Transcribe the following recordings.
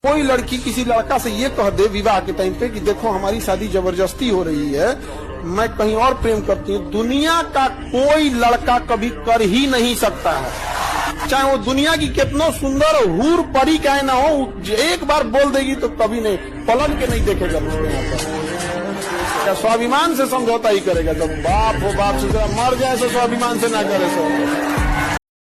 कोई लड़की किसी लड़का से ये कह दे विवाह के टाइम पे कि देखो हमारी शादी जबरदस्ती हो रही है, मैं कहीं और प्रेम करती हूँ, दुनिया का कोई लड़का कभी कर ही नहीं सकता है। चाहे वो दुनिया की कितना सुंदर हूर परी का ना हो, एक बार बोल देगी तो कभी नहीं, पलट के नहीं देखेगा उसके यहाँ पर। क्या स्वाभिमान से समझौता ही करेगा? जब बाप हो बाप से मर जाए तो स्वाभिमान से ना करे। सो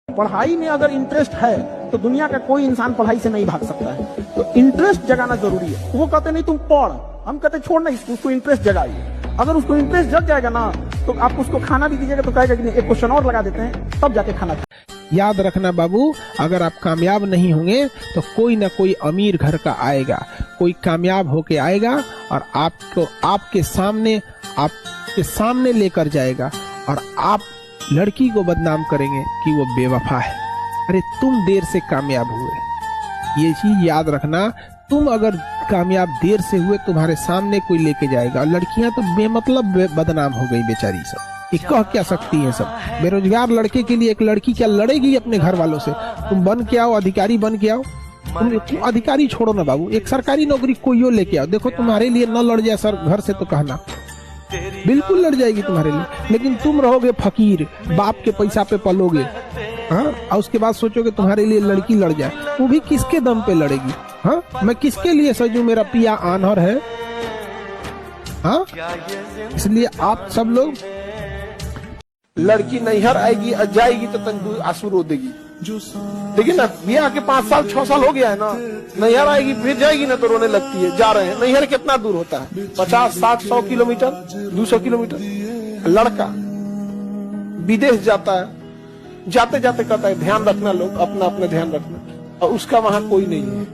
पढ़ाई में अगर इंटरेस्ट है तो दुनिया का कोई इंसान पढ़ाई से नहीं भाग सकता है। तो इंटरेस्ट जगाना जरूरी है। वो कहते नहीं तुम पढ़, हम कहते छोड़ना, उसको इंटरेस्ट जगाइए। अगर उसको इंटरेस्ट जग जाएगा ना तो आप उसको खाना भी दीजिएगा तो कहेगा कि नहीं, एक क्वेश्चन और लगा देते हैं तब जाके खाना। याद रखना बाबू, अगर आप कामयाब नहीं होंगे तो कोई ना कोई अमीर घर का आएगा, कोई कामयाब होके आएगा और आपको आपके सामने लेकर जाएगा और आप लड़की को बदनाम करेंगे कि वो बेवफा है। अरे तुम देर से कामयाब हुए, ये चीज याद रखना। तुम अगर कामयाब देर से हुए, तुम्हारे सामने कोई लेके जाएगा। लड़कियां तो बेमतलब बदनाम हो गई बेचारी सब। ये कह क्या सकती हैं सब? बेरोजगार लड़के के लिए एक लड़की क्या लड़ेगी अपने घर वालों से? तुम बन के आओ, अधिकारी बन के आओ। तुम अधिकारी छोड़ो ना बाबू, एक सरकारी नौकरी कोई लेके आओ। देखो तुम्हारे लिए न लड़ जाए सर घर से तो कहना, बिल्कुल लड़ जाएगी तुम्हारे लिए। लेकिन तुम रहोगे फकीर, बाप के पैसा पे पलोगे, हाँ, और उसके बाद सोचोगे तुम्हारे लिए लड़की लड़ जाए, वो भी किसके दम पे लड़ेगी? हाँ, मैं किसके लिए सजू, मेरा पिया आनहर है। हाँ, इसलिए आप सब लोग, लड़की नैहर आएगी जाएगी तो तंदूर आंसू रो देगी। देखिए ना, ब्याह के 5 साल 6 साल हो गया है ना, नैहर आएगी फिर जाएगी ना तो रोने लगती है। जा रहे हैं, नैहर कितना दूर होता है? 50, 60, 100 किलोमीटर, 200 किलोमीटर। लड़का विदेश जाता है, जाते जाते कहता है ध्यान रखना, लोग अपना अपना ध्यान रखना, और उसका वहां कोई नहीं है।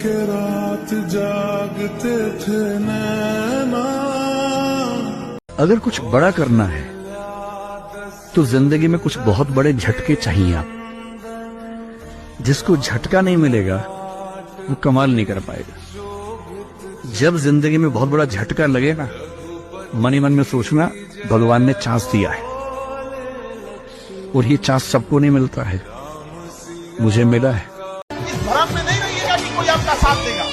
अगर कुछ बड़ा करना है तो जिंदगी में कुछ बहुत बड़े झटके चाहिए। आप जिसको झटका नहीं मिलेगा वो कमाल नहीं कर पाएगा। जब जिंदगी में बहुत बड़ा झटका लगे ना, मन ही मन में सोचना भगवान ने चांस दिया है, और ये चांस सबको नहीं मिलता है, मुझे मिला है। इस भ्रम में नहीं रहिएगा कि कोई आपका साथ देगा।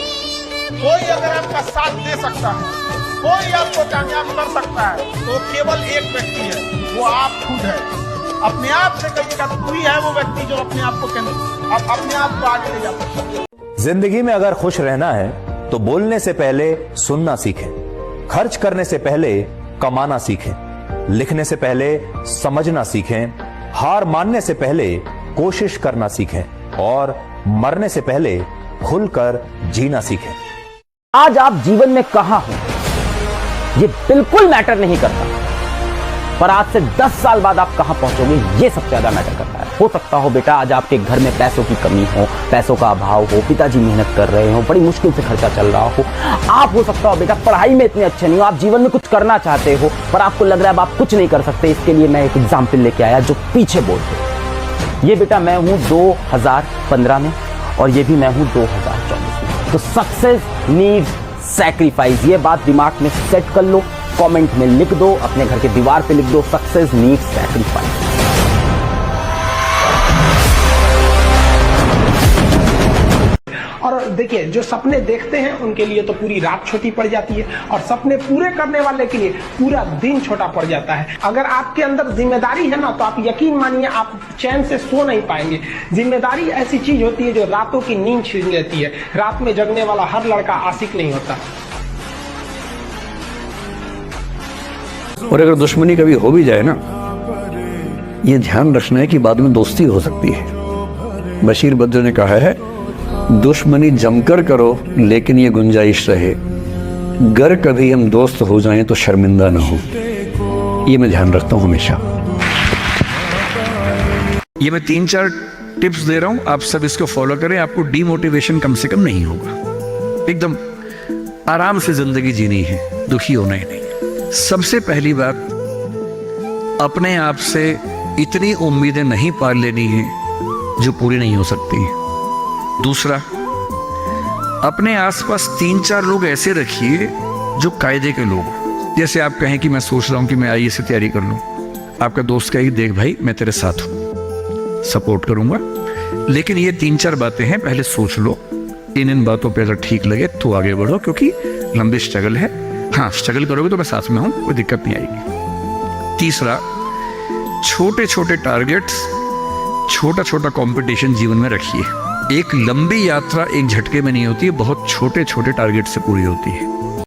कोई अगर आपका साथ दे सकता है, कोई आपको कामयाब कर सकता है, तो केवल एक व्यक्ति है, वो आप खुद है। अपने आप से कहिएगा तू ही है वो व्यक्ति जो अपने आप को अपने आप को आगे ले जाता है। जिंदगी में अगर खुश रहना है तो बोलने से पहले सुनना सीखें, खर्च करने से पहले कमाना सीखें, लिखने से पहले समझना सीखें, हार मानने से पहले कोशिश करना सीखें, और मरने से पहले खुलकर जीना सीखें। आज आप जीवन में कहां हो ये बिल्कुल मैटर नहीं करता, पर आज से 10 साल बाद आप कहां पहुंचोगे ये सबसे ज्यादा मैटर करता है। हो सकता हो बेटा आज आपके घर में पैसों की कमी हो, पैसों का अभाव हो, पिताजी मेहनत कर रहे हो, बड़ी मुश्किल से खर्चा चल रहा हो। आप हो सकता हो बेटा पढ़ाई में इतने अच्छे नहीं हो, आप जीवन में कुछ करना चाहते हो पर आपको लग रहा है आप कुछ नहीं कर सकते। इसके लिए मैं एक एग्जाम्पल लेके आया जो पीछे बोलते। ये बेटा मैं हूं 2015 में और ये भी मैं हूं 2024 में। तो सक्सेस नीड्स सैक्रिफाइस, ये बात दिमाग में सेट कर लो, कमेंट में लिख दो, अपने घर के दीवार पे लिख दो, सक्सेस नीड्स सैक्रिफाइस। और देखिए जो सपने देखते हैं उनके लिए तो पूरी रात छोटी पड़ जाती है, और सपने पूरे करने वाले के लिए पूरा दिन छोटा पड़ जाता है। अगर आपके अंदर जिम्मेदारी है ना तो आप यकीन मानिए आप चैन से सो नहीं पाएंगे। जिम्मेदारी ऐसी चीज होती है जो रातों की नींद छीन लेती है। रात में जगने वाला हर लड़का आशिक नहीं होता। और अगर दुश्मनी कभी हो भी जाए ना, ये ध्यान रखना है कि बाद में दोस्ती हो सकती है। बशीर बद्र ने कहा है, दुश्मनी जमकर करो लेकिन ये गुंजाइश रहे, गर कभी हम दोस्त हो जाएं तो शर्मिंदा ना हो। ये मैं ध्यान रखता हूं हमेशा। ये मैं 3-4 टिप्स दे रहा हूं, आप सब इसको फॉलो करें, आपको डीमोटिवेशन कम से कम नहीं होगा। एकदम आराम से जिंदगी जीनी है, दुखी होना ही नहीं। सबसे पहली बात, अपने आप से इतनी उम्मीदें नहीं पाल लेनी है जो पूरी नहीं हो सकती। दूसरा, अपने आसपास 3-4 लोग ऐसे रखिए जो कायदे के लोग। जैसे आप कहें कि मैं सोच रहा हूं कि मैं आईएएस की तैयारी कर लूं, आपका दोस्त कहेगी देख भाई मैं तेरे साथ हूं, सपोर्ट करूंगा, लेकिन ये 3-4 बातें हैं, पहले सोच लो, इन बातों पे अगर ठीक लगे तो आगे बढ़ो, क्योंकि लंबी स्ट्रगल है। हाँ, स्ट्रगल करोगे तो मैं साथ में हूं, कोई दिक्कत नहीं आएगी। तीसरा, छोटे छोटे टारगेट्स, छोटा छोटा कंपटीशन जीवन में रखिए। एक लंबी यात्रा एक झटके में नहीं होती है, बहुत छोटे छोटे टारगेट से पूरी होती है।